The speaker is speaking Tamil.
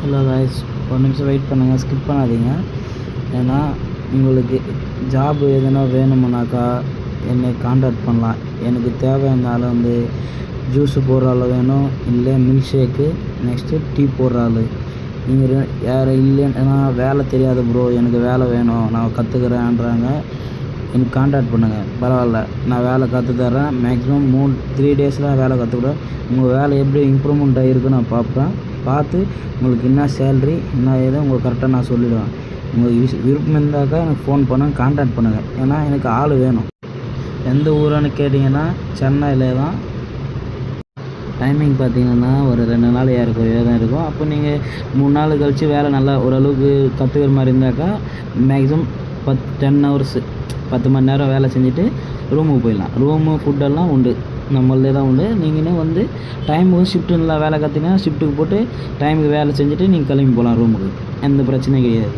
ஹலோ காய்ஸ், ஒரு நிமிஷம் வெயிட் பண்ணுங்கள், ஸ்கிப் பண்ணாதீங்க. ஏன்னா உங்களுக்கு ஜாப் எதுனா வேணுமுனாக்கா என்னை காண்டாக்ட் பண்ணலாம். எனக்கு தேவையானாலும் வந்து ஜூஸு போடுற ஆள் வேணும், இல்லை மில்க் ஷேக்கு, நெக்ஸ்ட்டு டீ போடுற ஆள். நீங்கள் யார் இல்லைன்னா வேலை தெரியாது ப்ரோ, எனக்கு வேலை வேணும், நான் கற்றுக்குறேன்றாங்க, எனக்கு காண்டாக்ட் பண்ணுங்கள். பரவாயில்ல, நான் வேலை கற்றுத்தரேன். மேக்ஸிமம் 3 டேஸில் வேலை கற்றுக்குறேன். உங்கள் வேலை எப்படி இம்ப்ரூவ்மெண்ட் ஆகிருக்கு நான் பார்ப்பேன். பார்த்து உங்களுக்கு என்ன சேல்ரி என்ன ஏதோ உங்களுக்கு கரெக்டாக நான் சொல்லிவிடுவேன். உங்களுக்கு விருப்பம் இருந்தாக்கா எனக்கு ஃபோன் பண்ணுங்கள், காண்டாக்ட் பண்ணுங்கள். ஏன்னா எனக்கு ஆள் வேணும். எந்த ஊருன்னு கேட்டிங்கன்னா சென்னையில் தான். டைமிங் பார்த்திங்கன்னா ஒரு 2 நாள் ஏறக்குறைய தான் இருக்கும். அப்போ நீங்கள் 3 நாள் கழித்து வேலை நல்லா ஓரளவுக்கு கற்றுக்கிற மாதிரி இருந்தாக்கா மேக்ஸிமம் 10 ஹவர்ஸு 10 மணி நேரம் வேலை செஞ்சுட்டு ரூமுக்கு போயிடலாம். ரூமு ஃபுட்டெல்லாம் உண்டு, நம்மளே தான் உண்டு. நீங்களே வந்து டைமுக்கு ஷிஃப்ட்டுலாம் வேலை கற்றுனா ஷிஃப்ட்டுக்கு போட்டு டைமுக்கு வேலை செஞ்சுட்டு நீங்கள் கிளம்பி போகலாம் ரூமுக்கு. எந்த பிரச்சனையும் கிடையாது.